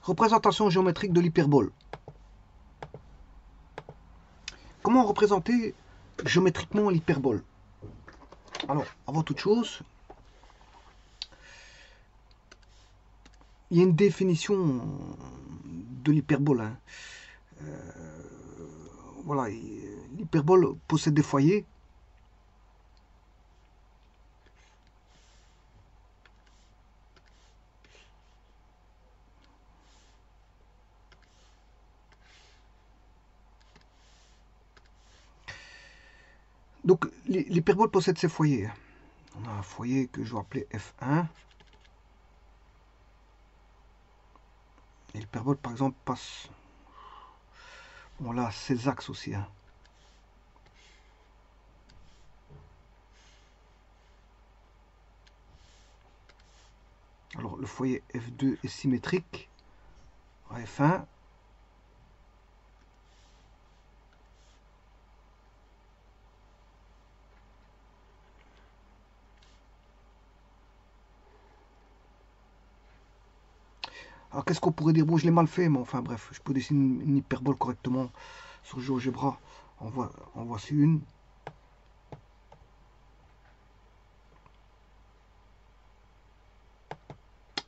Représentation géométrique de l'hyperbole. Comment représenter géométriquement l'hyperbole? Alors, avant toute chose, il y a une définition de l'hyperbole. Hein. Voilà, l'hyperbole possède des foyers. Donc, l'hyperbole possède ses foyers. On a un foyer que je vais appeler F1. Et l'hyperbole, par exemple, passe... Bon, là, ses axes aussi. Hein. Alors, le foyer F2 est symétrique à F1. Alors, qu'est-ce qu'on pourrait dire? Bon, je l'ai mal fait, mais enfin, bref, je peux dessiner une hyperbole correctement sur GeoGebra. En voici une.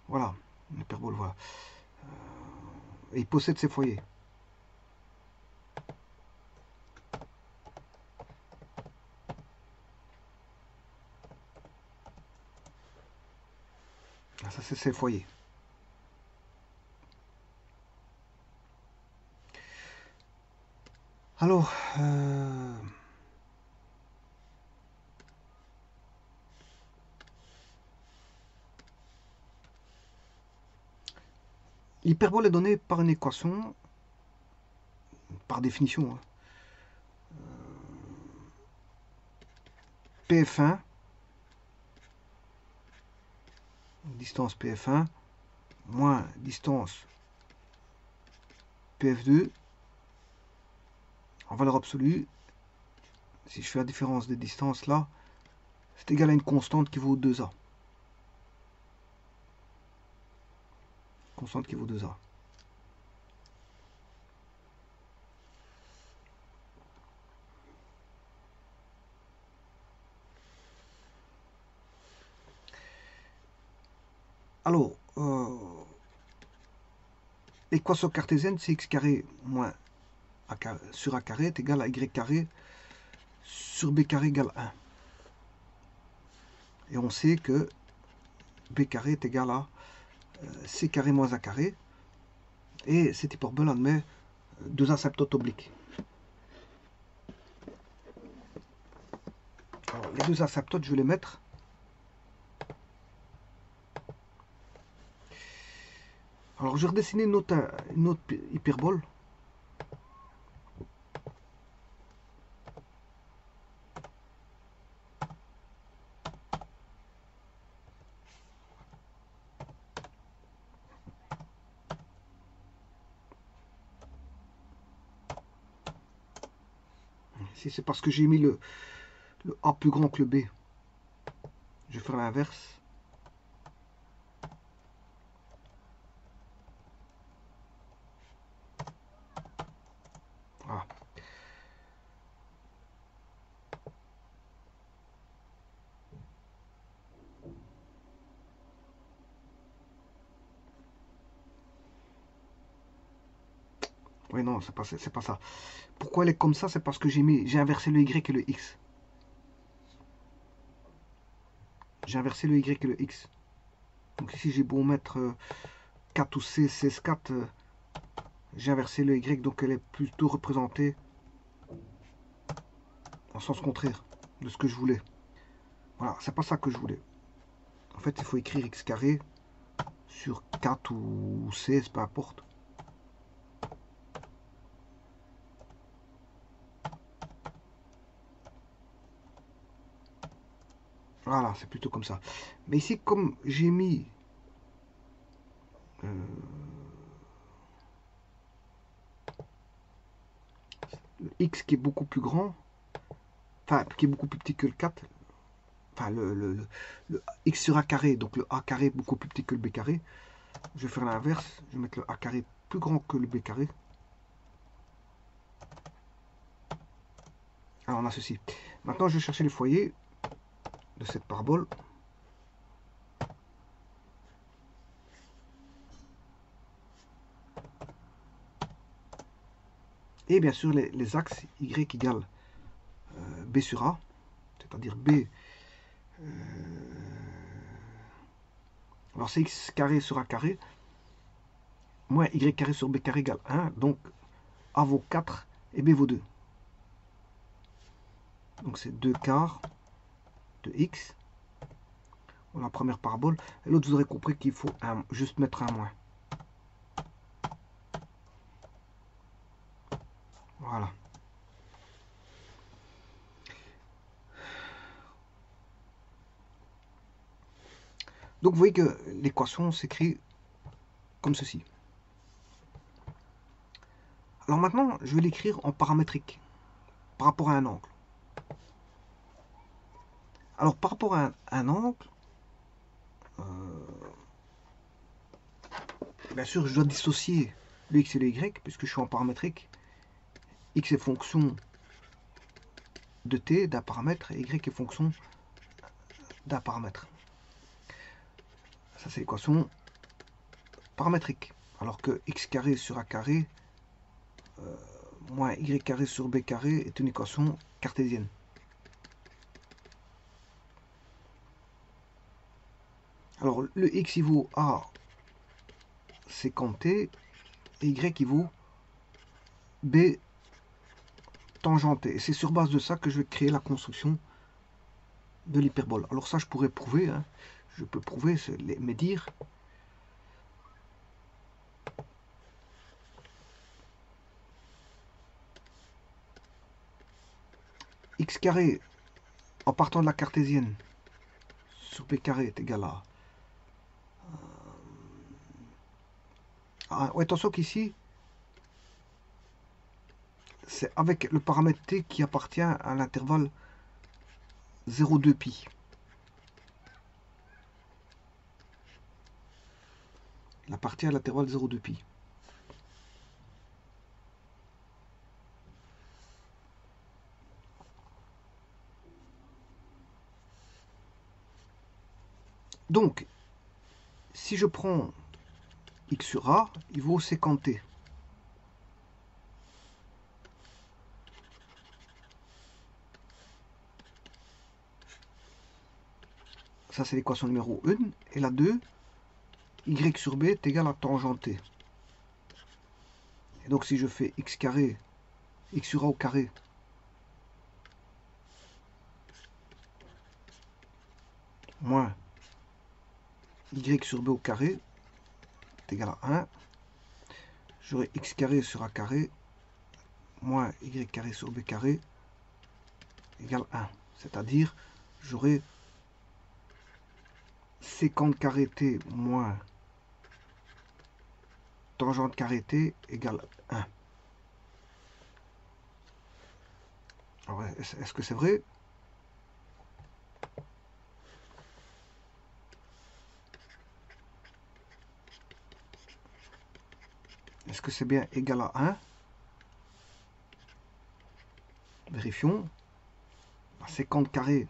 Voilà, une hyperbole, voilà. Et il possède ses foyers. Ça, c'est ses foyers. Alors, l'hyperbole est donnée par une équation, par définition. Hein. PF1, distance PF1, moins distance PF2, en valeur absolue, si je fais la différence des distances là, c'est égal à une constante qui vaut 2A. Constante qui vaut 2A. Alors, l'équation cartésienne, c'est x carré moins a carré, sur a carré est égal à y carré sur b carré égale 1. Et on sait que b carré est égal à c carré moins a carré. Et cette hyperbole admet deux asymptotes obliques. Alors, les deux asymptotes, je vais les mettre. Alors, je vais redessiner une autre hyperbole. Ici, c'est parce que j'ai mis le A plus grand que le B. Je vais faire l'inverse. Voilà. Oui, non, c'est pas ça. Pourquoi elle est comme ça? C'est parce que j'ai inversé le Y et le X. J'ai inversé le Y et le X. Donc ici, j'ai beau mettre 4 ou C, 16, 4. J'ai inversé le Y, donc elle est plutôt représentée en sens contraire de ce que je voulais. Voilà, c'est pas ça que je voulais. En fait, il faut écrire x carré sur 4 ou 16, peu importe. Voilà, c'est plutôt comme ça. Mais ici, comme j'ai mis le x qui est beaucoup plus grand, enfin, qui est beaucoup plus petit que le 4, enfin, le x sur a carré, donc le a carré est beaucoup plus petit que le b carré, Je vais faire l'inverse. Je vais mettre le a carré plus grand que le b carré. Alors on a ceci. Maintenant je vais chercher les foyers de cette parabole. Et bien sûr les axes y égale b sur a, c'est-à-dire b. Alors c'est x carré sur a carré, moins y carré sur b carré égale 1, donc a vaut 4 et b vaut 2. Donc c'est 2 quarts de x, la première parabole, et l'autre vous aurez compris qu'il faut juste mettre un moins. Voilà. Donc vous voyez que l'équation s'écrit comme ceci. Alors maintenant, je vais l'écrire en paramétrique, par rapport à un angle. Alors par rapport à un angle, bien sûr je dois dissocier le x et le y, puisque je suis en paramétrique. X est fonction de t, d'un paramètre, et y est fonction d'un paramètre. Ça c'est l'équation paramétrique. Alors que x carré sur a carré moins y carré sur b carré est une équation cartésienne. Alors le x il vaut a sécant t et y il vaut b tangent t. Et c'est sur base de ça que je vais créer la construction de l'hyperbole. Alors ça je pourrais prouver, hein. Je peux prouver, mais dire. X carré en partant de la cartésienne sur b carré est égal à... ouais, attention qu'ici, c'est avec le paramètre t qui appartient à l'intervalle 0,2 pi. Il appartient à l'intervalle 0,2 pi. Donc, si je prends x sur a, il vaut sécant t. Ça, c'est l'équation numéro 1. Et la 2, y sur b est égal à tangent t. Et donc, si je fais x carré, x sur a au carré, moins y sur b au carré est égal à 1. J'aurai x carré sur a carré moins y carré sur b carré égale 1. C'est-à-dire, j'aurai sécant carré t moins tangente carré t égale 1. Alors, est-ce que c'est vrai? Est-ce que c'est bien égal à 1? Vérifions. La sécante carré,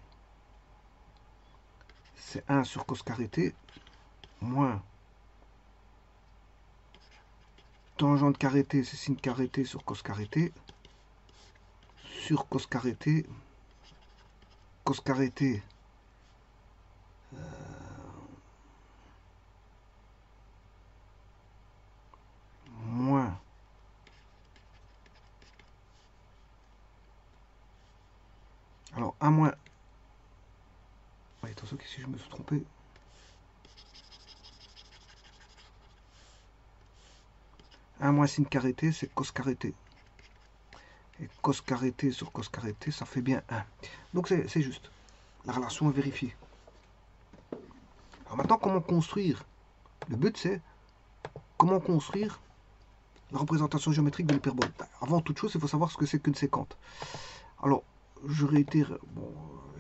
c'est 1 sur cos carré t, moins tangente carré t, c'est sin carré t sur cos carré t, sur cos carré t, cos carré t, moins alors 1 moins, attention qu'ici je me suis trompé, un moins sin carré t, c'est cos carré t. Et cos carré t sur cos carré t, ça fait bien 1. Donc c'est juste. La relation est vérifiée. Alors maintenant, comment construire? Le but, c'est comment construire la représentation géométrique de l'hyperbole. Avant toute chose, il faut savoir ce que c'est qu'une sécante. Alors, je réitère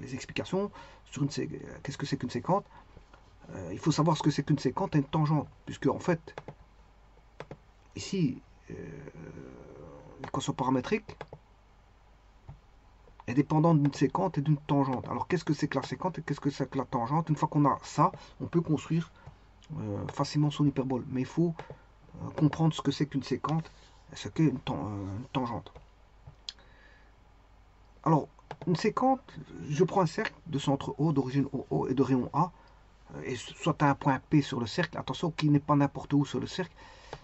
les explications sur qu'est-ce que c'est qu'une sécante. il faut savoir ce que c'est qu'une séquente et une tangente, puisque en fait, ici, l'équation paramétrique est dépendante d'une séquente et d'une tangente. Alors qu'est-ce que c'est que la séquente et qu'est-ce que c'est que la tangente? Une fois qu'on a ça, on peut construire facilement son hyperbole. Mais il faut comprendre ce que c'est qu'une séquente et ce qu'est une tangente. Alors, une séquente, je prends un cercle de centre O, d'origine OO et de rayon A, et soit tu as un point P sur le cercle, attention qu'il n'est pas n'importe où sur le cercle,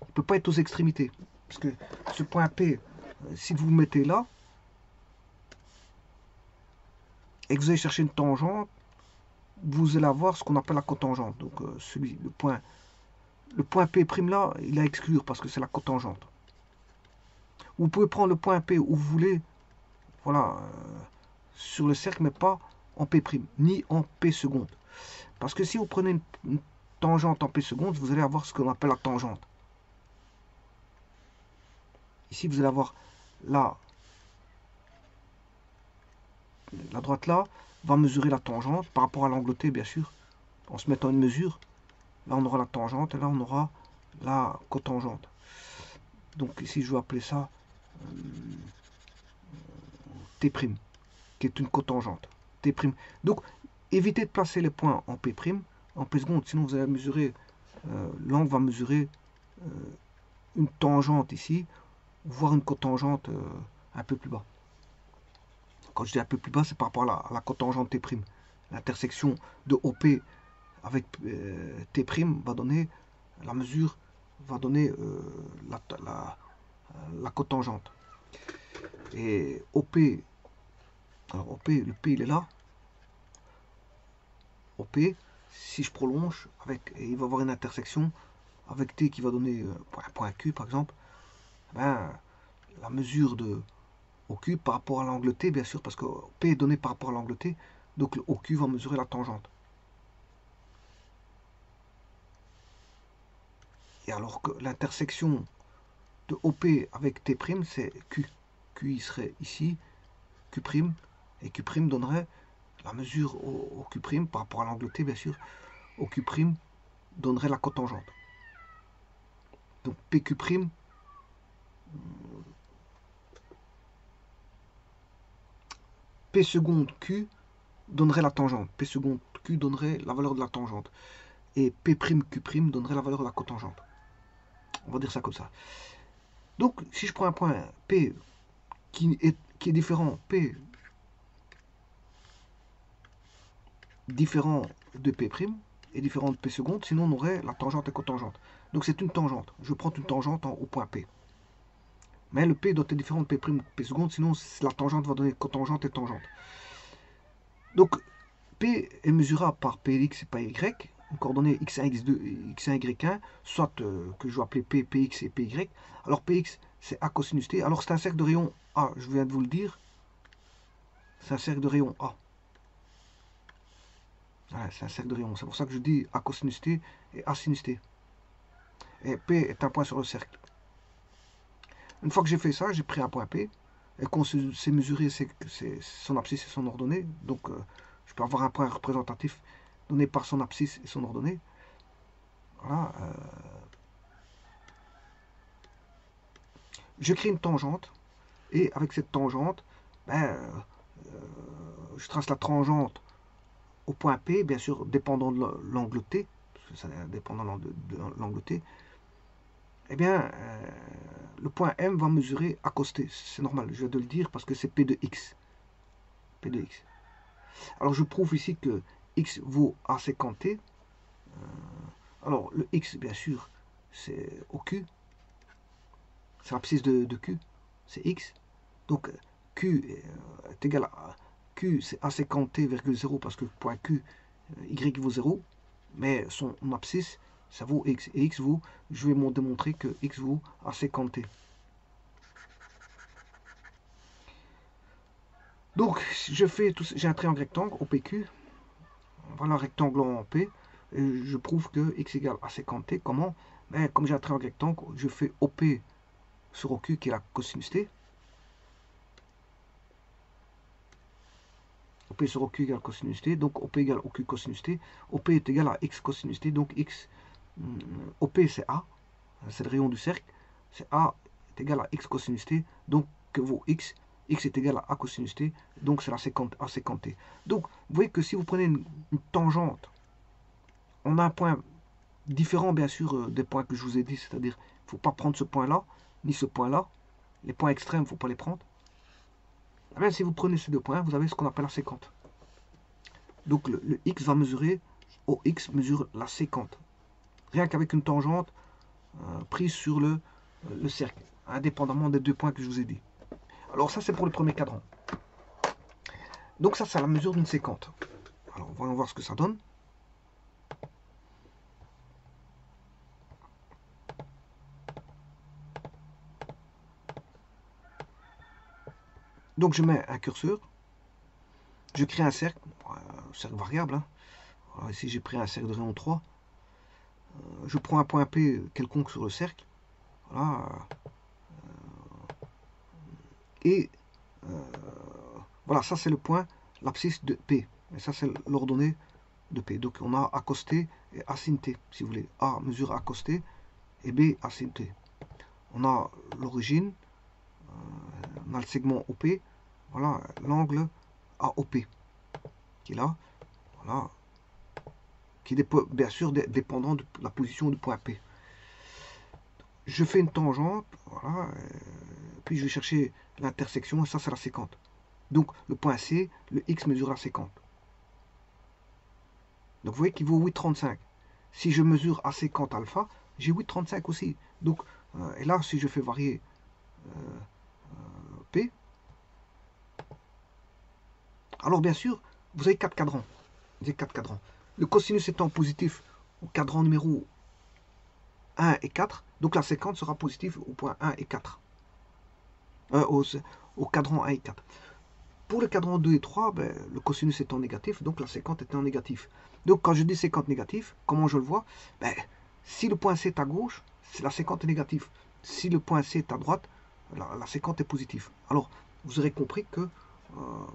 il ne peut pas être aux extrémités. Parce que ce point P, si vous le mettez là, et que vous allez chercher une tangente, vous allez avoir ce qu'on appelle la cotangente. Donc le point P' là, il est à exclure parce que c'est la cotangente. Vous pouvez prendre le point P où vous voulez, voilà, sur le cercle, mais pas en P', ni en P seconde. Parce que si vous prenez une tangente en P seconde, vous allez avoir ce qu'on appelle la tangente. Ici, vous allez avoir là, la droite là, va mesurer la tangente par rapport à l'angle T, bien sûr, en se mettant une mesure. Là, on aura la tangente et là, on aura la cotangente. Donc ici, je vais appeler ça T', qui est une cotangente. T'. Donc, évitez de placer les points en P', en P seconde, sinon vous allez mesurer, l'angle va mesurer une tangente ici, voire une cotangente un peu plus bas. Quand je dis un peu plus bas, c'est par rapport à la cotangente T'. L'intersection de OP avec T' va donner, la mesure va donner la cotangente. Et OP, alors OP, le P il est là. OP, si je prolonge, et il va avoir une intersection avec T qui va donner un point Q par exemple, ben, la mesure de OQ par rapport à l'angle T, bien sûr, parce que P est donné par rapport à l'angle T, donc le OQ va mesurer la tangente. Et alors que l'intersection de OP avec T', c'est Q. Q serait ici, Q', et Q' donnerait la mesure au Q' par rapport à l'angle T, bien sûr, au Q' donnerait la cotangente. Donc PQ', P seconde Q donnerait la tangente. P seconde Q donnerait la valeur de la tangente. Et P', Q' donnerait la valeur de la cotangente. On va dire ça comme ça. Donc, si je prends un point P qui est différent, P différent de P' et différent de P seconde, sinon on aurait la tangente et cotangente. Donc c'est une tangente. Je prends une tangente au point P. Mais le P doit être différent de P', P seconde, sinon la tangente va donner cotangente et tangente. Donc P est mesurable par Px et par Y, une coordonnée x1, x2, x1, y1, soit que je vais appeler P, Px et Py. Alors Px, c'est A cosinus t. Alors c'est un cercle de rayon A, je viens de vous le dire. C'est un cercle de rayon A. Voilà, c'est un cercle de rayon. C'est pour ça que je dis A cosinus t et A sinus t. Et P est un point sur le cercle. Une fois que j'ai fait ça, j'ai pris un point P et qu'on sait mesurer son abscisse et son ordonnée. Donc je peux avoir un point représentatif donné par son abscisse et son ordonnée. Voilà. Je crée une tangente et avec cette tangente, ben, je trace la tangente au point P, bien sûr, dépendant de l'angle T, parce que ça dépend de l'angle T. Eh bien, le point M va mesurer à cos T. C'est normal, je viens de le dire parce que c'est P de X. P de X. Alors, je prouve ici que X vaut A sécant T. Alors, le X, bien sûr, c'est au Q. C'est l'abscisse de Q. C'est X. Donc, Q est égal à Q, c'est A sécant T, 0, parce que point Q, Y vaut 0. Mais son abscisse, ça vaut X. Et X vaut, je vais démontrer que X vaut A sécant T. Donc, j'ai un triangle rectangle, OPQ. Voilà un rectangle en P. Et je prouve que X égale A sécant T. Comment? Ben, comme j'ai un triangle rectangle, je fais OP sur OQ qui est la cosinus T. OP sur OQ égale cosinus t, donc OP égale OQ cosinus t. OP est égal à X cosinus t, donc X, OP c'est A, c'est le rayon du cercle, c'est A est égal à X cosinus t, donc que vaut X est égal à A cosinus t, donc c'est la séquente A séquente t. Donc vous voyez que si vous prenez une tangente, on a un point différent bien sûr des points que je vous ai dit, c'est-à-dire il ne faut pas prendre ce point-là, ni ce point-là, les points extrêmes, il ne faut pas les prendre. Eh bien, si vous prenez ces deux points, vous avez ce qu'on appelle la séquente. Donc le X va mesurer, OX mesure la séquente. Rien qu'avec une tangente prise sur le cercle, indépendamment des deux points que je vous ai dit. Alors ça c'est pour le premier cadran. Donc ça c'est la mesure d'une séquente. Alors voyons voir ce que ça donne. Donc je mets un curseur, je crée un cercle variable. Hein. Alors ici j'ai pris un cercle de rayon 3. Je prends un point P quelconque sur le cercle. Voilà. Et voilà, ça c'est le point, l'abscisse de P. Et ça c'est l'ordonnée de P. Donc on a A cos T et A sin T, si vous voulez. A mesure A cos T et B A sin T. On a l'origine, on a le segment OP, voilà, l'angle AOP qui est là, voilà, qui est bien sûr dépendant de la position du point P. Je fais une tangente, voilà, puis je vais chercher l'intersection, et ça c'est la séquente. Donc le point C, le X mesure la séquente. Donc vous voyez qu'il vaut 8,35. Si je mesure à séquente alpha, j'ai 8,35 aussi. Donc, et là, si je fais varier P, alors bien sûr, vous avez 4 cadrans. Vous avez 4 cadrans. Le cosinus étant positif au cadran numéro 1 et 4, donc la séquente sera positive au point 1 et 4. Au cadran 1 et 4. Pour le cadran 2 et 3, ben, le cosinus étant négatif, donc la séquente étant négative. Donc quand je dis séquente négative, comment je le vois? Ben, si le point C est à gauche, la séquente est négative. Si le point C est à droite, la séquente est positive. Alors, vous aurez compris que,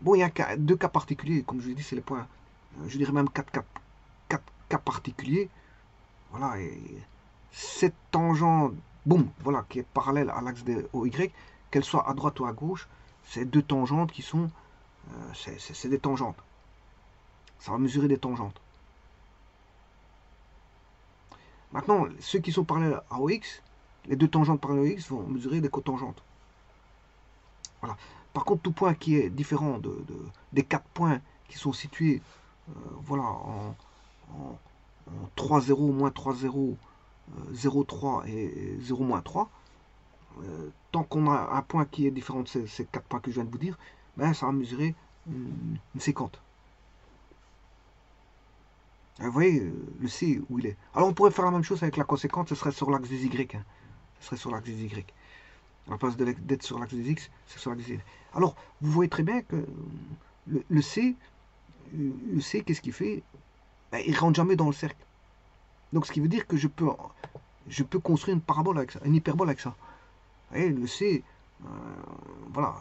bon, il y a deux cas particuliers, comme je vous ai dit, c'est les points, je dirais même 4 cas particuliers. Voilà, et cette tangente, boum, voilà, qui est parallèle à l'axe de OY, qu'elle soit à droite ou à gauche, c'est deux tangentes qui sont, c'est des tangentes. Ça va mesurer des tangentes. Maintenant, ceux qui sont parallèles à OX, les deux tangentes parallèles à OX vont mesurer des cotangentes. Voilà. Par contre, tout point qui est différent des 4 points qui sont situés voilà, en 3,0, moins 3,0, 0,3 et 0, moins 3, tant qu'on a un point qui est différent de ces 4 points que je viens de vous dire, ben, ça va mesurer une séquente. Vous voyez, le C où il est. Alors on pourrait faire la même chose avec la coséquente, ce serait sur l'axe des Y. Hein. Ce serait sur l'axe des Y. À la place d'être sur l'axe des X, c'est sur l'axe des Y. Alors, vous voyez très bien que le C, qu'est-ce qu'il fait? Ben, il ne rentre jamais dans le cercle. Donc ce qui veut dire que je peux construire une parabole avec ça, une hyperbole avec ça. Vous voyez, le C, voilà.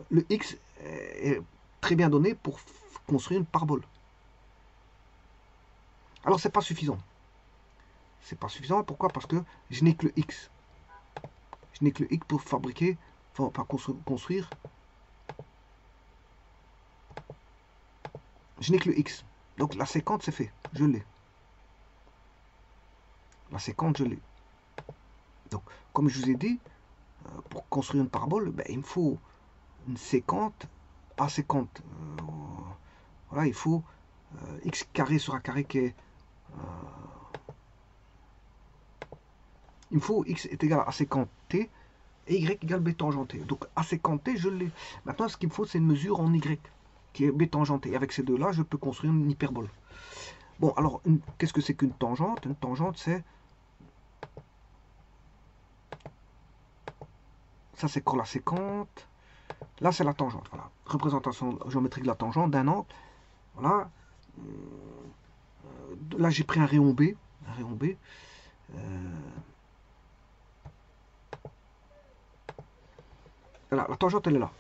Le X est très bien donné pour construire une parabole. Alors c'est pas suffisant. C'est pas suffisant, pourquoi? Parce que je n'ai que le X. Je n'ai que le X pour fabriquer, enfin pas construire. Je n'ai que le X. Donc la séquente c'est fait, je l'ai. La séquente je l'ai. Donc comme je vous ai dit, pour construire une parabole, ben, il me faut une séquente A séquente. Voilà, il faut X carré sur A carré qui est... il me faut X est égal à A séquente T et Y égale B tangent T. Donc A séquente T, je l'ai. Maintenant, ce qu'il me faut, c'est une mesure en Y, qui est B tangent T. Et avec ces deux-là, je peux construire une hyperbole. Bon, alors, qu'est-ce que c'est qu'une tangente? Une tangente, c'est... ça, c'est quand la séquente. Là, c'est la tangente. Voilà. Représentation géométrique de la tangente d'un angle. Voilà. Là, j'ai pris un rayon B. Un rayon B. Voilà, la tangente, elle est là.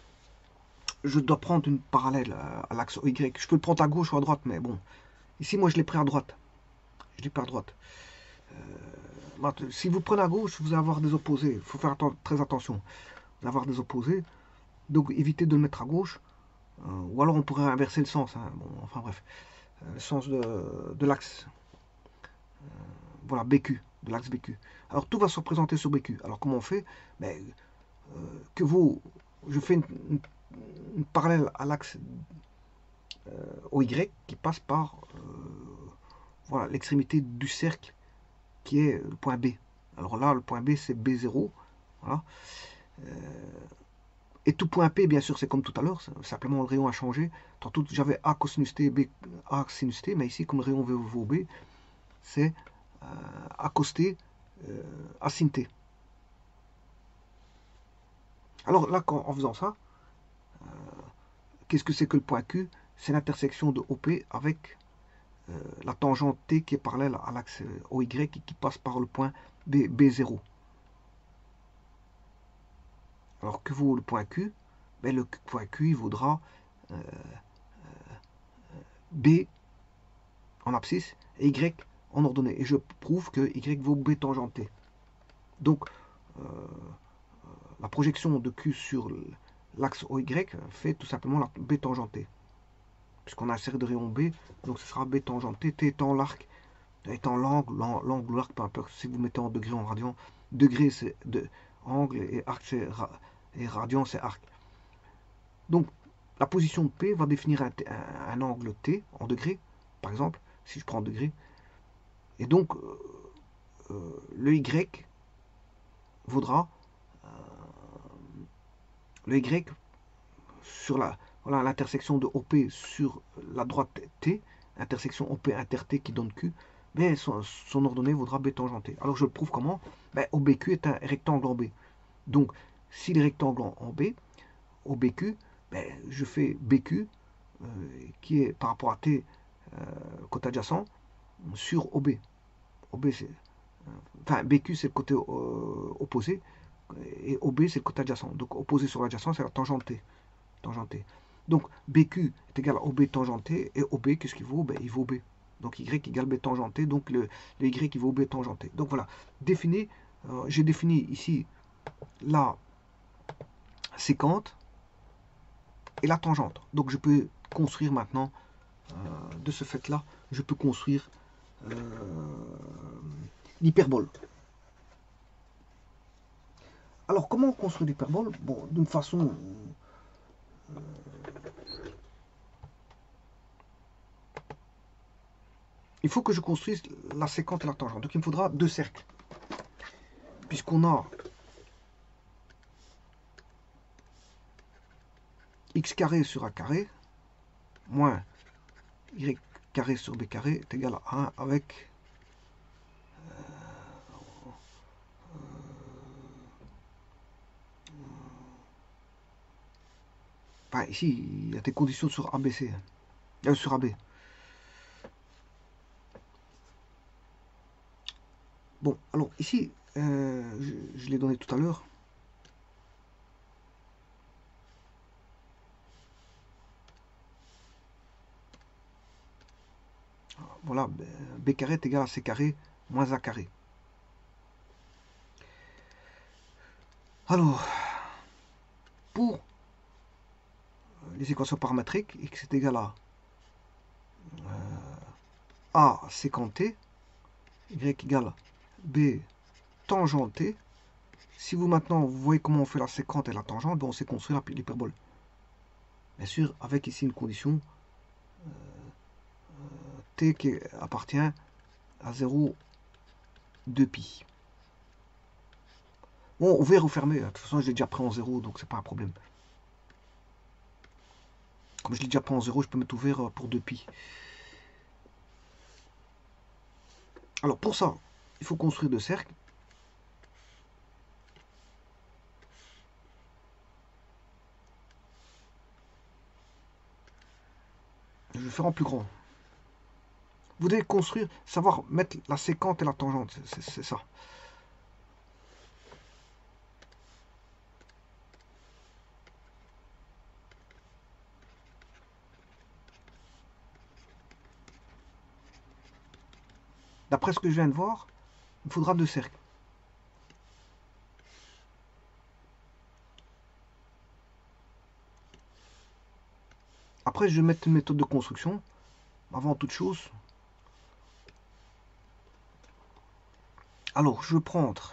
je dois prendre une parallèle à l'axe OY. Je peux le prendre à gauche ou à droite, mais bon. Ici, moi, je l'ai pris à droite. Je l'ai pris à droite. Si vous prenez à gauche, vous allez avoir des opposés. Il faut faire très attention. Vous allez avoir des opposés. Donc, évitez de le mettre à gauche. Ou alors, on pourrait inverser le sens. Hein. Bon, enfin, bref. Le sens de l'axe. Voilà, BQ. De l'axe BQ. Alors, tout va se représenter sur BQ. Alors, comment on fait? Mais, je fais une parallèle à l'axe OY qui passe par voilà, l'extrémité du cercle qui est le point B. Alors là, le point B, c'est B0. Voilà. Et tout point P, bien sûr, c'est comme tout à l'heure. Simplement, le rayon a changé. Tantôt, j'avais A cosinus T, B A sinus T. Mais ici, comme le rayon vaut B, c'est A cos T, A sin T. Alors là, en faisant ça, qu'est-ce que c'est que le point Q? C'est l'intersection de OP avec la tangente T qui est parallèle à l'axe OY et qui passe par le point B0. Alors que vaut le point Q? Ben, le point Q il vaudra B en abscisse et Y en ordonnée. Et je prouve que Y vaut B tangente T. Donc la projection de Q sur l'axe OY fait tout simplement la B tangente T. Puisqu'on a un cercle de rayon B, donc ce sera B tangente T, T étant l'arc, étant l'angle ou l'arc, peu importe, si vous mettez en degrés, en radian, degré c'est de angle et arc c'est et radian c'est arc. Donc la position de P va définir un angle T en degrés, par exemple, si je prends en degrés, et donc le Y vaudra le Y sur voilà, l'intersection de OP sur la droite T, intersection OP inter T qui donne Q, mais son ordonnée vaudra B tangente T. Alors je le prouve comment? Ben, OBQ est un rectangle en B. Donc s'il est rectangle en B, OBQ, ben, je fais BQ qui est par rapport à T côté adjacent sur OB. OB c'est enfin BQ c'est le côté opposé et OB c'est le côté adjacent. Donc opposé sur l'adjacent c'est la tangente T. Donc BQ est égal à OB tangente T et OB qu'est-ce qu'il vaut? Ben, il vaut B. Donc Y égale B tangente T, donc le Y il vaut B tangente T. Donc voilà, j'ai défini ici la séquente et la tangente. Donc je peux construire maintenant, de ce fait-là, je peux construire l'hyperbole. Alors comment on construit l'hyperbole? Bon, d'une façon... il faut que je construise la séquente et la tangente. Donc il me faudra deux cercles. Puisqu'on a x carré sur a carré moins y carré sur b carré est égal à 1 avec enfin ici il y a des conditions sur ABC sur AB. Bon alors ici je l'ai donné tout à l'heure. Voilà, b carré est égal à c carré moins a carré. Alors, pour les équations paramétriques, x est égal à a sécant t, y égale b tangente t. Si vous maintenant vous voyez comment on fait la séquente et la tangente, ben on sait construire l'hyperbole. Bien sûr, avec ici une condition t qui appartient à 0, 2 pi. Bon, ouvert ou fermé, de toute façon je l'ai déjà pris en 0, donc c'est pas un problème. Comme je l'ai déjà pris en 0, je peux mettre ouvert pour 2 pi. Alors pour ça, il faut construire deux cercles. Je vais faire en plus grand. Vous devez construire, savoir mettre la séquente et la tangente, c'est ça. D'après ce que je viens de voir, il faudra 2 cercles. Après, je vais mettre une méthode de construction. Avant toute chose, alors je vais prendre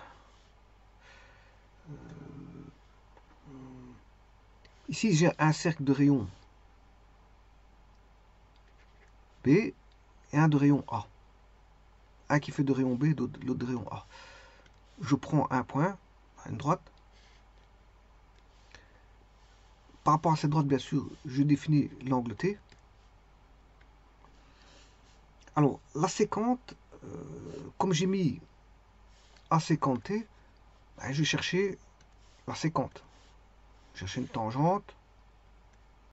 ici j'ai un cercle de rayon B et un de rayon A. Un qui fait de rayon B, l'autre de rayon A. Je prends un point, une droite. Par rapport à cette droite, bien sûr, je définis l'angle T. Alors, la séquente, comme j'ai mis A séquente T, ben, je vais chercher la séquente. Chercher une tangente.